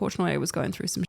Korchnoi was going through some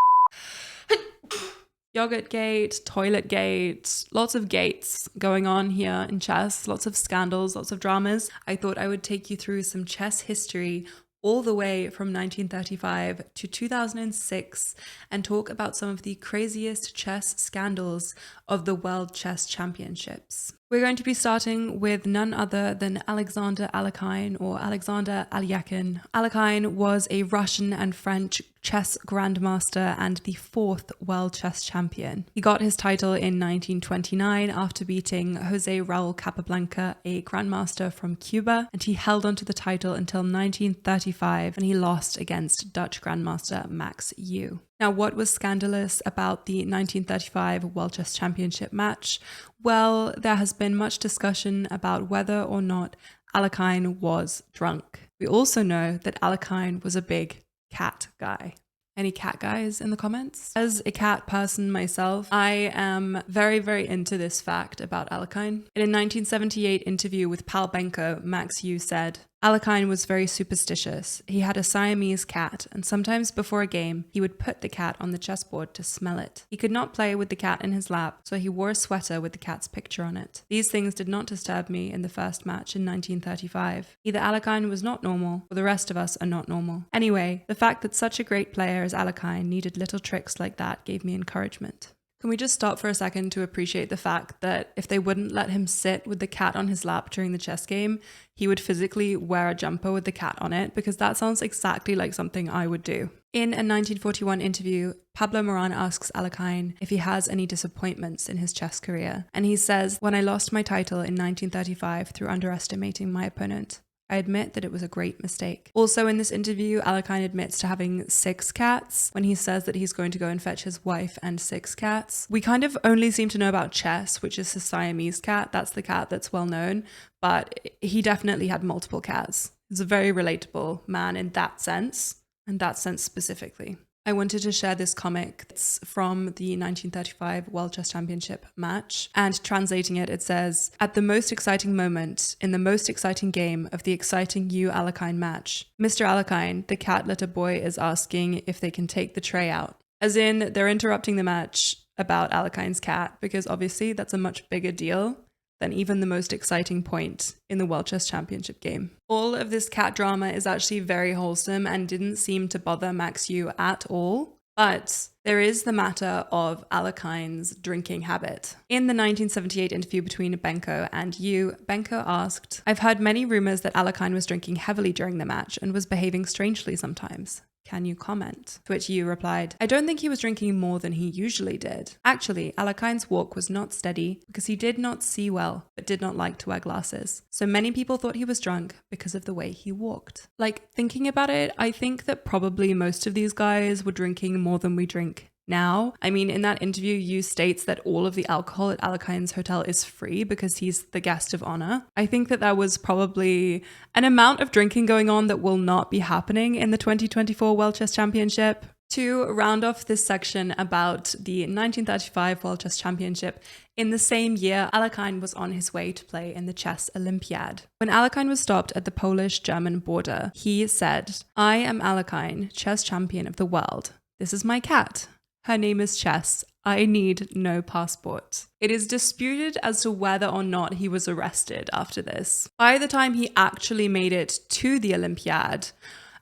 Yogurtgate, Toiletgate, lots of gates going on here in chess, lots of scandals, lots of dramas. I thought I would take you through some chess history all the way from 1935 to 2006 and talk about some of the craziest chess scandals of the World Chess Championships. We're going to be starting with none other than Alexander Alekhine, or Alexander Alekhine. Alekhine was a Russian and French chess grandmaster and the 4th world chess champion. He got his title in 1929 after beating Jose Raul Capablanca, a grandmaster from Cuba, and he held onto the title until 1935 when he lost against Dutch grandmaster Max Euwe. Now, what was scandalous about the 1935 World Chess Championship match? Well, there has been much discussion about whether or not Alekhine was drunk. We also know that Alekhine was a big cat guy. Any cat guys in the comments? As a cat person myself, I am very, very into this fact about Alekhine. In a 1978 interview with Pal Benko, Max Euwe said, Alekhine was very superstitious. He had a Siamese cat, and sometimes before a game, he would put the cat on the chessboard to smell it. He could not play with the cat in his lap, so he wore a sweater with the cat's picture on it. These things did not disturb me in the first match in 1935. Either Alekhine was not normal, or the rest of us are not normal. Anyway, the fact that such a great player as Alekhine needed little tricks like that gave me encouragement. Can we just stop for a second to appreciate the fact that if they wouldn't let him sit with the cat on his lap during the chess game, he would physically wear a jumper with the cat on it, because that sounds exactly like something I would do. In a 1941 interview, Pablo Moran asks Alekhine if he has any disappointments in his chess career, and he says, "When I lost my title in 1935 through underestimating my opponent, I admit that it was a great mistake." Also in this interview, Alekhine admits to having 6 cats when he says that he's going to go and fetch his wife and 6 cats. We kind of only seem to know about Chess, which is his Siamese cat. That's the cat that's well known, but he definitely had multiple cats. He's a very relatable man in that sense, and that sense specifically. I wanted to share this comic. It's from the 1935 World Chess Championship match, and translating it, it says, "At the most exciting moment, in the most exciting game of the exciting Euwe-Alekhine match, Mr. Alekhine, the cat litter boy, is asking if they can take the tray out." As in, they're interrupting the match about Alekhine's cat, because obviously that's a much bigger deal than even the most exciting point in the World Chess Championship game. All of this cat drama is actually very wholesome and didn't seem to bother Max Euwe at all. But there is the matter of Alekhine's drinking habit. In the 1978 interview between Benko and Euwe, Benko asked, "I've heard many rumors that Alekhine was drinking heavily during the match and was behaving strangely sometimes. Can you comment?" To which Euwe replied, "I don't think he was drinking more than he usually did. Actually, Alekhine's walk was not steady because he did not see well, but did not like to wear glasses. So many people thought he was drunk because of the way he walked." Like, thinking about it, I think that probably most of these guys were drinking more than we drink now. I mean, in that interview, Euwe states that all of the alcohol at Alekhine's hotel is free because he's the guest of honor. I think that there was probably an amount of drinking going on that will not be happening in the 2024 World Chess Championship. To round off this section about the 1935 World Chess Championship, in the same year, Alekhine was on his way to play in the Chess Olympiad. When Alekhine was stopped at the Polish-German border, he said, "I am Alekhine, chess champion of the world. This is my cat. Her name is Chess. I need no passport." It is disputed as to whether or not he was arrested after this. By the time he actually made it to the Olympiad,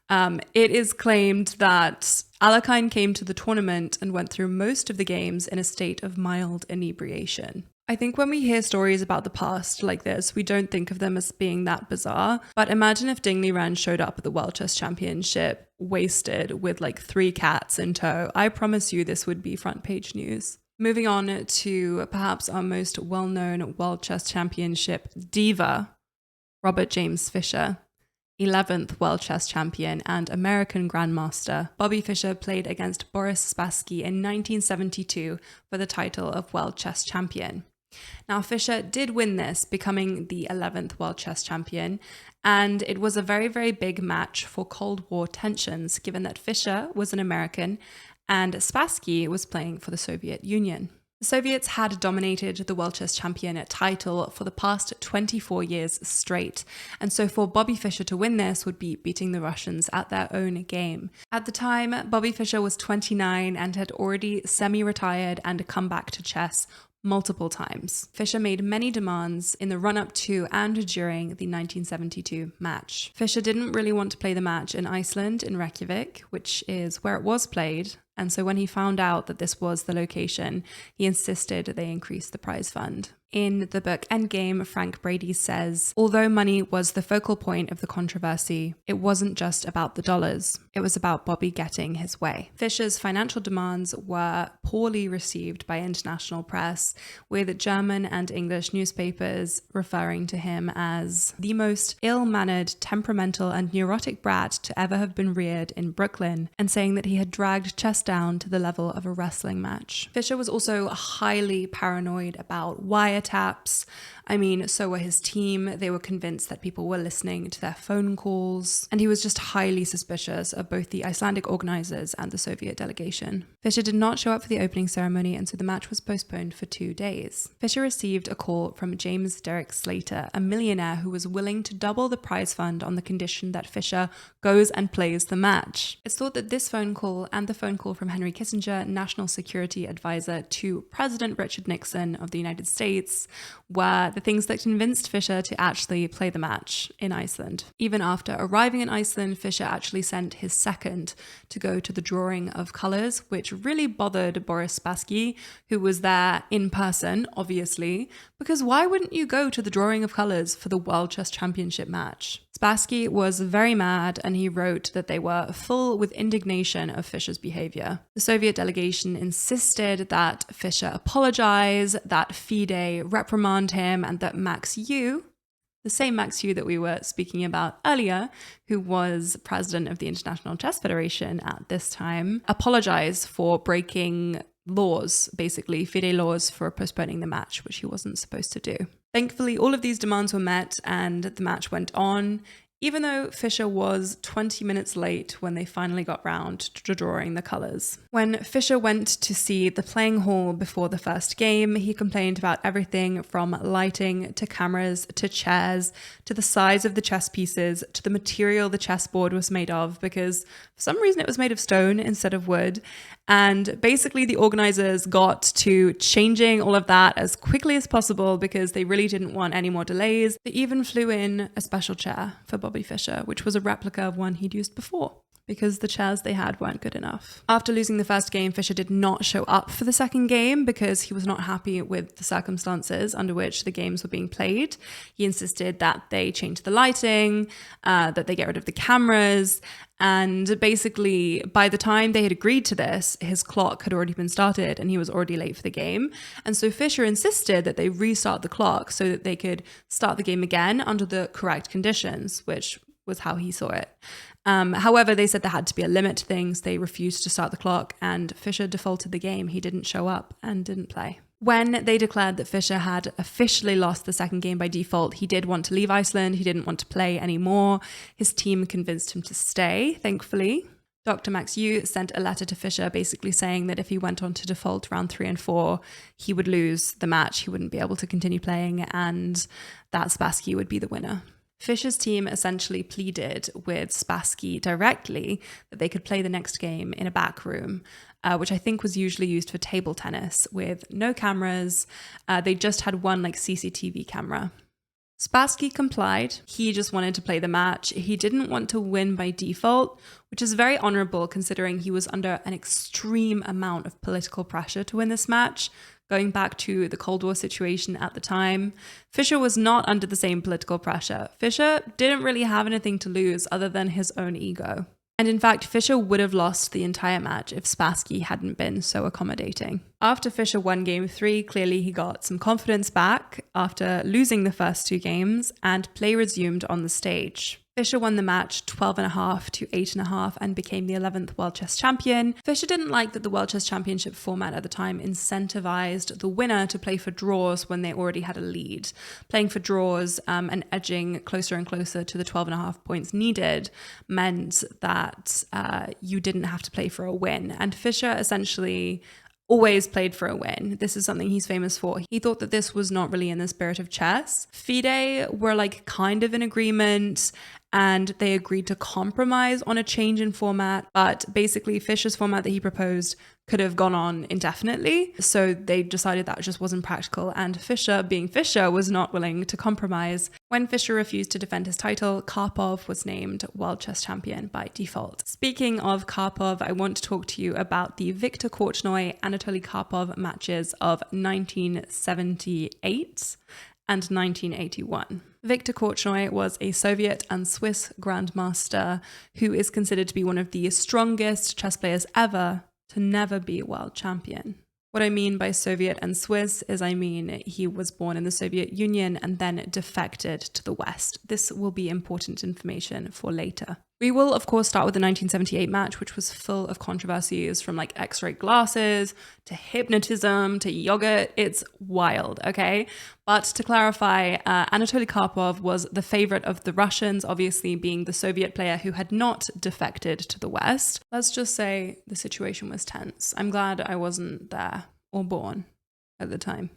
it is claimed that Alekhine came to the tournament and went through most of the games in a state of mild inebriation. I think when we hear stories about the past like this, we don't think of them as being that bizarre. But imagine if Ding Liren showed up at the World Chess Championship wasted with like 3 cats in tow. I promise you this would be front page news. Moving on to perhaps our most well-known World Chess Championship diva, Robert James Fischer. 11th World Chess Champion and American Grandmaster, Bobby Fischer played against Boris Spassky in 1972 for the title of World Chess Champion. Now, Fischer did win this, becoming the 11th World Chess Champion, and it was a very, very big match for Cold War tensions, given that Fischer was an American and Spassky was playing for the Soviet Union. The Soviets had dominated the World Chess Champion title for the past 24 years straight, and so for Bobby Fischer to win this would be beating the Russians at their own game. At the time, Bobby Fischer was 29 and had already semi-retired and come back to chess multiple times. Fischer made many demands in the run-up to and during the 1972 match. Fischer didn't really want to play the match in Iceland, in Reykjavik, which is where it was played, and so when he found out that this was the location, he insisted they increase the prize fund. In the book Endgame, Frank Brady says, although money was the focal point of the controversy, it wasn't just about the dollars. It was about Bobby getting his way. Fischer's financial demands were poorly received by international press, with German and English newspapers referring to him as the most ill-mannered, temperamental, and neurotic brat to ever have been reared in Brooklyn, and saying that he had dragged chess down to the level of a wrestling match. Fischer was also highly paranoid about wiretaps. I mean, so were his team. They were convinced that people were listening to their phone calls, and he was just highly suspicious of both the Icelandic organizers and the Soviet delegation. Fischer did not show up for the opening ceremony, and so the match was postponed for 2 days. Fischer received a call from James Derrick Slater, a millionaire who was willing to double the prize fund on the condition that Fischer goes and plays the match. It's thought that this phone call and the phone call from Henry Kissinger, national security advisor to President Richard Nixon of the United States, were the things that convinced Fischer to actually play the match in Iceland. Even after arriving in Iceland, Fischer actually sent his second to go to the drawing of colours, which really bothered Boris Spassky, who was there in person, obviously, because why wouldn't you go to the drawing of colours for the World Chess Championship match? Spassky was very mad, and he wrote that they were full with indignation of Fischer's behaviour. The Soviet delegation insisted that Fischer apologise, that FIDE reprimand him, and that Max Yu, the same Max Yu that we were speaking about earlier, who was president of the International Chess Federation at this time, apologise for breaking laws, basically FIDE laws, for postponing the match, which he wasn't supposed to do. Thankfully, all of these demands were met and the match went on, even though Fischer was 20 minutes late when they finally got round to drawing the colours. When Fischer went to see the playing hall before the first game, he complained about everything from lighting to cameras to chairs to the size of the chess pieces to the material the chessboard was made of, because for some reason it was made of stone instead of wood. And basically the organisers got to changing all of that as quickly as possible because they really didn't want any more delays. They even flew in a special chair for Bobby Fischer, which was a replica of one he'd used before, because the chairs they had weren't good enough. After losing the first game, Fischer did not show up for the second game because he was not happy with the circumstances under which the games were being played. He insisted that they change the lighting, that they get rid of the cameras, and basically by the time they had agreed to this, his clock had already been started and he was already late for the game. And so Fischer insisted that they restart the clock so that they could start the game again under the correct conditions, which was how he saw it. However, they said there had to be a limit to things. They refused to start the clock, and Fischer defaulted the game. He didn't show up and didn't play. When they declared that Fischer had officially lost the second game by default, he did want to leave Iceland. He didn't want to play anymore. His team convinced him to stay, thankfully. Dr. Max Yu sent a letter to Fischer basically saying that if he went on to default round 3 and 4, he would lose the match. He wouldn't be able to continue playing, and that Spassky would be the winner. Fischer's team essentially pleaded with Spassky directly that they could play the next game in a back room, which I think was usually used for table tennis, with no cameras. They just had one CCTV camera. Spassky complied. He just wanted to play the match. He didn't want to win by default, which is very honorable considering he was under an extreme amount of political pressure to win this match. Going back to the Cold War situation at the time, Fischer was not under the same political pressure. Fischer didn't really have anything to lose other than his own ego. And in fact, Fischer would have lost the entire match if Spassky hadn't been so accommodating. After Fischer won game 3, clearly he got some confidence back after losing the first 2 games, and play resumed on the stage. Fischer won the match 12.5 to 8.5 and became the 11th World Chess Champion. Fischer didn't like that the World Chess Championship format at the time incentivized the winner to play for draws when they already had a lead. Playing for draws and edging closer and closer to the 12.5 points needed meant that you didn't have to play for a win. And Fischer essentially always played for a win. This is something he's famous for. He thought that this was not really in the spirit of chess. FIDE were like kind of in agreement, and they agreed to compromise on a change in format, but basically Fischer's format that he proposed could have gone on indefinitely. So they decided that just wasn't practical, and Fischer, being Fischer, was not willing to compromise. When Fischer refused to defend his title, Karpov was named World Chess Champion by default. Speaking of Karpov, I want to talk to you about the Viktor Korchnoi Anatoly Karpov matches of 1978 and 1981. Viktor Korchnoi was a Soviet and Swiss grandmaster who is considered to be one of the strongest chess players ever to never be a world champion. What I mean by Soviet and Swiss is I mean he was born in the Soviet Union and then defected to the West. This will be important information for later. We will, of course, start with the 1978 match, which was full of controversies from like X-ray glasses to hypnotism to yogurt. It's wild, okay? But to clarify, Anatoly Karpov was the favorite of the Russians, obviously being the Soviet player who had not defected to the West. Let's just say the situation was tense. I'm glad I wasn't there or born at the time,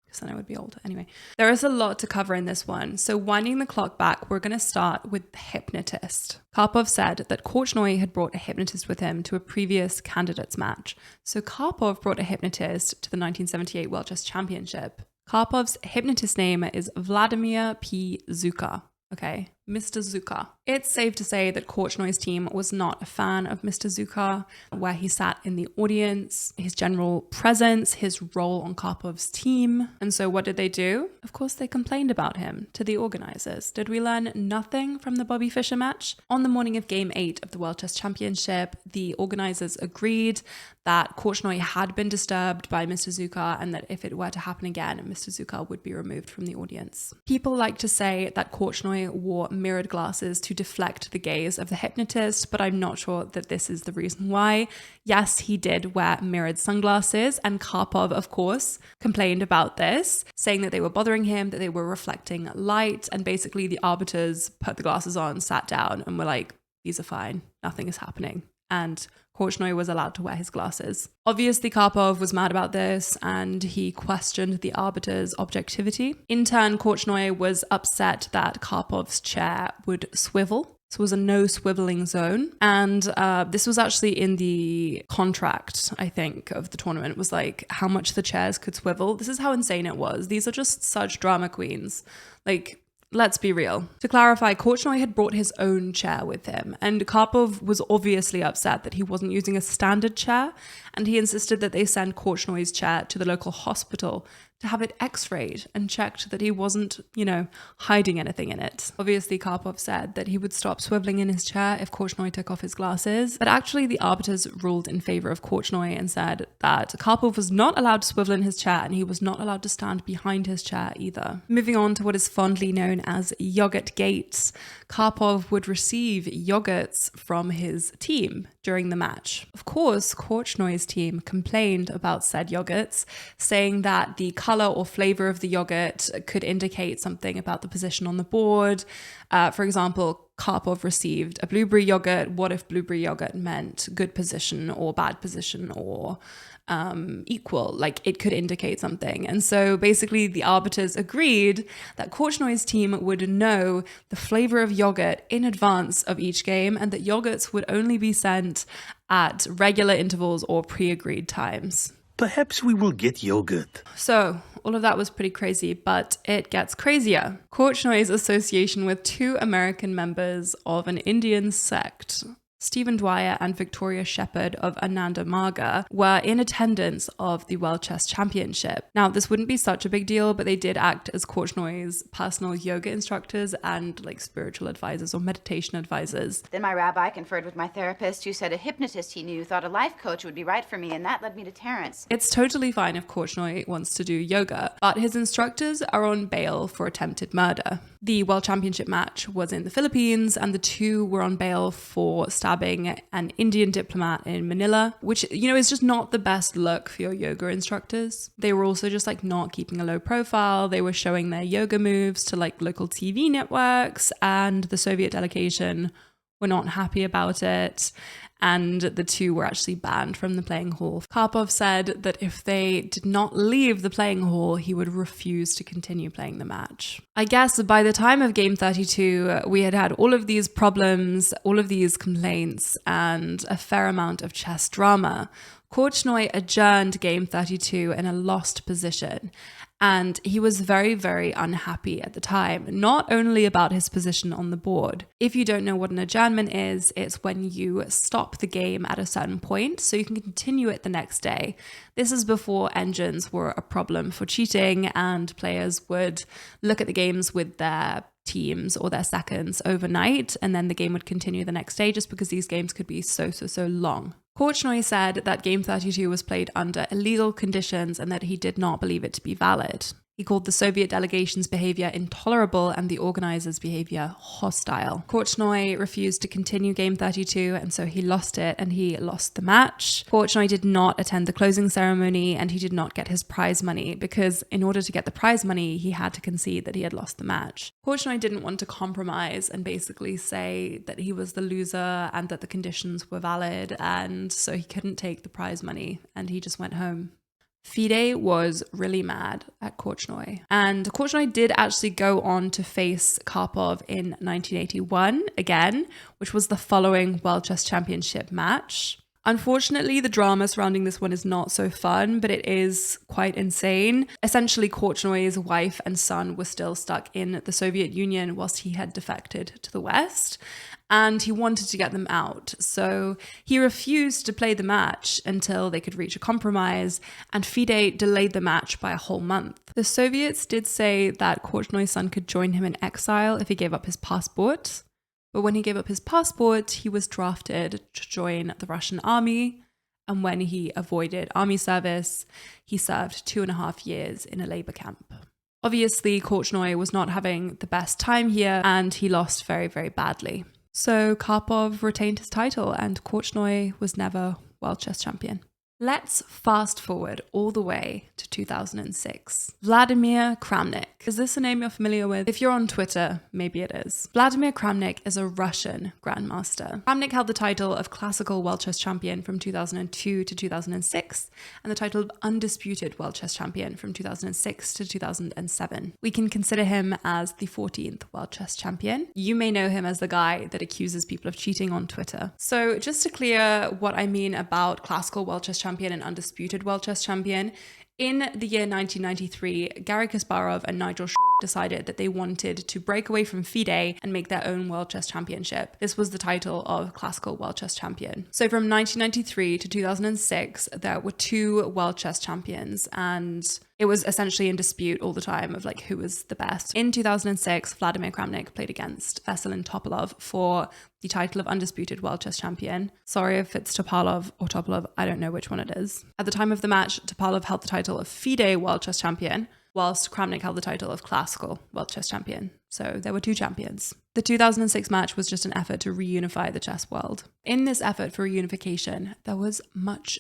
because then I would be old. Anyway, there is a lot to cover in this one. So winding the clock back, we're going to start with the hypnotist. Karpov said that Korchnoi had brought a hypnotist with him to a previous candidates match. So Karpov brought a hypnotist to the 1978 World Chess Championship. Karpov's hypnotist name is Vladimir P. Zuka. Okay, Mr. Zuka. It's safe to say that Korchnoi's team was not a fan of Mr. Zuka, where he sat in the audience, his general presence, his role on Karpov's team. And so what did they do? Of course, they complained about him to the organizers. Did we learn nothing from the Bobby Fischer match? On the morning of Game 8 of the World Chess Championship, the organizers agreed that Korchnoi had been disturbed by Mr. Zuka and that if it were to happen again, Mr. Zuka would be removed from the audience. People like to say that Korchnoi wore mirrored glasses to deflect the gaze of the hypnotist, but I'm not sure that this is the reason why. Yes, he did wear mirrored sunglasses, and Karpov, of course, complained about this, saying that they were bothering him, that they were reflecting light, and basically the arbiters put the glasses on, sat down, and were like, these are fine, nothing is happening. And Korchnoi was allowed to wear his glasses. Obviously, Karpov was mad about this and he questioned the arbiter's objectivity. In turn, Korchnoi was upset that Karpov's chair would swivel. So it was a no swiveling zone. And this was actually in the contract, I think, of the tournament. It was like how much the chairs could swivel. This is how insane it was. These are just such drama queens. Like, let's be real. To clarify, Korchnoi had brought his own chair with him, and Karpov was obviously upset that he wasn't using a standard chair, and he insisted that they send Korchnoi's chair to the local hospital to have it x-rayed and checked that he wasn't, hiding anything in it. Obviously, Karpov said that he would stop swiveling in his chair if Korchnoi took off his glasses, but actually the arbiters ruled in favor of Korchnoi and said that Karpov was not allowed to swivel in his chair and he was not allowed to stand behind his chair either. Moving on to what is fondly known as Yogurt-gate, Karpov would receive yogurts from his team during the match. Of course, Korchnoi's team complained about said yogurts, saying that the color or flavor of the yogurt could indicate something about the position on the board. For example, Karpov received a blueberry yogurt. What if blueberry yogurt meant good position or bad position or equal? Like, it could indicate something. And so basically the arbiters agreed that Korchnoi's team would know the flavor of yogurt in advance of each game and that yogurts would only be sent at regular intervals or pre-agreed times. Perhaps we will get yogurt. So all of that was pretty crazy, but it gets crazier. Korchnoi's association with two American members of an Indian sect, Stephen Dwyer and Victoria Shepherd of Ananda Marga, were in attendance of the World Chess Championship. Now, this wouldn't be such a big deal, but they did act as Korchnoi's personal yoga instructors and like spiritual advisors or meditation advisors. Then my rabbi conferred with my therapist, who said a hypnotist he knew thought a life coach would be right for me, and that led me to Terence. It's totally fine if Korchnoi wants to do yoga, but his instructors are on bail for attempted murder. The World Championship match was in the Philippines, and the two were on bail for stabbing an Indian diplomat in Manila, which, is just not the best look for your yoga instructors. They were also just like not keeping a low profile. They were showing their yoga moves to like local TV networks, and the Soviet delegation were not happy about it, and the two were actually banned from the playing hall. Karpov said that if they did not leave the playing hall, he would refuse to continue playing the match. I guess by the time of game 32, we had had all of these problems, all of these complaints, and a fair amount of chess drama. Korchnoi adjourned game 32 in a lost position, and he was very, very unhappy at the time, not only about his position on the board. If you don't know what an adjournment is, it's when you stop the game at a certain point so you can continue it the next day. This is before engines were a problem for cheating, and players would look at the games with their teams or their seconds overnight, and then the game would continue the next day, just because these games could be so long. Korchnoi said that game 32 was played under illegal conditions and that he did not believe it to be valid. He called the Soviet delegation's behavior intolerable and the organizers' behavior hostile. Korchnoi refused to continue game 32, and so he lost it, and he lost the match. Korchnoi did not attend the closing ceremony, and he did not get his prize money, because in order to get the prize money, he had to concede that he had lost the match. Korchnoi didn't want to compromise and basically say that he was the loser and that the conditions were valid, and so he couldn't take the prize money, and he just went home. FIDE was really mad at Korchnoi, and Korchnoi did actually go on to face Karpov in 1981 again, which was the following World Chess Championship match. Unfortunately, the drama surrounding this one is not so fun, but it is quite insane. Essentially, Korchnoi's wife and son were still stuck in the Soviet Union whilst he had defected to the West, and he wanted to get them out. So he refused to play the match until they could reach a compromise, and FIDE delayed the match by a whole month. The Soviets did say that Korchnoi's son could join him in exile if he gave up his passport. But when he gave up his passport, he was drafted to join the Russian army. And when he avoided army service, he served 2.5 years in a labor camp. Obviously, Korchnoi was not having the best time here, and he lost very, very badly. So Karpov retained his title, and Korchnoi was never World Chess Champion. Let's fast forward all the way to 2006. Vladimir Kramnik. Is this a name you're familiar with? If you're on Twitter, maybe it is. Vladimir Kramnik is a Russian grandmaster. Kramnik held the title of Classical World Chess Champion from 2002 to 2006, and the title of Undisputed World Chess Champion from 2006 to 2007. We can consider him as the 14th World Chess Champion. You may know him as the guy that accuses people of cheating on Twitter. So just to clear what I mean about Classical World Chess Champion and Undisputed World Chess Champion, in the year 1993, Garry Kasparov and Nigel decided that they wanted to break away from FIDE and make their own World Chess Championship. This was the title of Classical World Chess Champion. So from 1993 to 2006, there were 2 World Chess Champions, and it was essentially in dispute all the time of like who was the best. In 2006, Vladimir Kramnik played against Veselin Topalov for the title of Undisputed World Chess Champion. Sorry if it's Topalov or Topalov, I don't know which one it is. At the time of the match, Topalov held the title of FIDE World Chess Champion, whilst Kramnik held the title of Classical World Chess Champion. So there were 2 champions. The 2006 match was just an effort to reunify the chess world. In this effort for reunification, there was much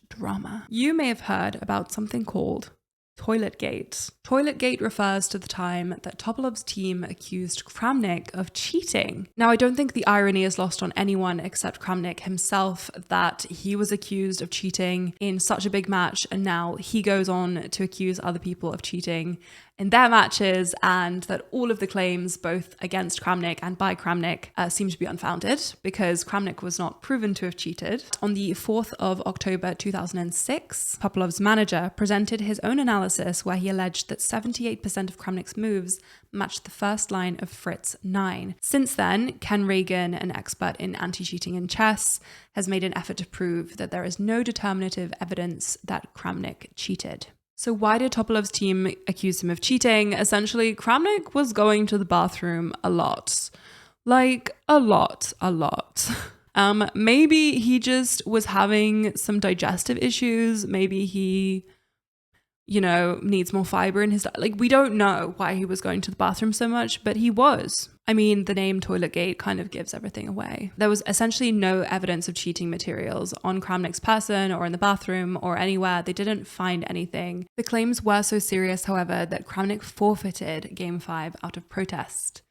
drama. You may have heard about something called Toiletgate. Toiletgate refers to the time that Topalov's team accused Kramnik of cheating. Now, I don't think the irony is lost on anyone except Kramnik himself that he was accused of cheating in such a big match, and now he goes on to accuse other people of cheating in their matches, and that all of the claims, both against Kramnik and by Kramnik, seem to be unfounded because Kramnik was not proven to have cheated. On the 4th of October 2006, Topalov's manager presented his own analysis where he alleged that 78% of Kramnik's moves matched the first line of Fritz 9. Since then, Ken Reagan, an expert in anti-cheating in chess, has made an effort to prove that there is no determinative evidence that Kramnik cheated. So why did Topalov's team accuse him of cheating? Essentially, Kramnik was going to the bathroom a lot. Like, a lot. Maybe he just was having some digestive issues. Maybe he, needs more fiber in his diet. Like, we don't know why he was going to the bathroom so much, but he was. I mean, the name Toiletgate kind of gives everything away. There was essentially no evidence of cheating materials on Kramnik's person or in the bathroom or anywhere. They didn't find anything. The claims were so serious, however, that Kramnik forfeited Game 5 out of protest.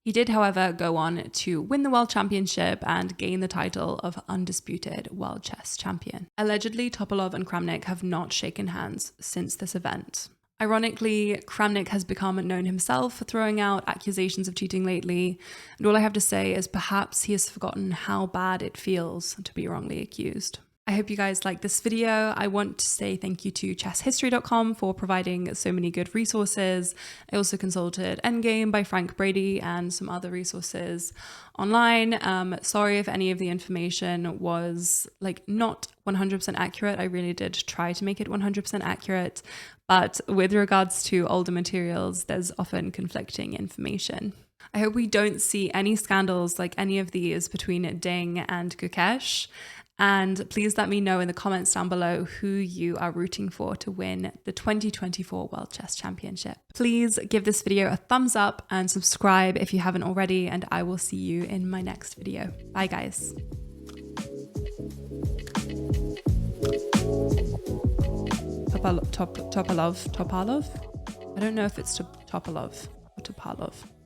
He did, however, go on to win the World Championship and gain the title of Undisputed World Chess Champion. Allegedly, Topalov and Kramnik have not shaken hands since this event. Ironically, Kramnik has become known himself for throwing out accusations of cheating lately, and all I have to say is perhaps he has forgotten how bad it feels to be wrongly accused. I hope you guys like this video. I want to say thank you to chesshistory.com for providing so many good resources. I also consulted Endgame by Frank Brady and some other resources online. Sorry if any of the information was not 100% accurate. I really did try to make it 100% accurate, but with regards to older materials, there's often conflicting information. I hope we don't see any scandals like any of these between Ding and Gukesh. And please let me know in the comments down below who you are rooting for to win the 2024 World Chess Championship. Please give this video a thumbs up and subscribe if you haven't already, and I will see you in my next video. Bye guys. Topalov? I don't know if it's Topalov or Topalov.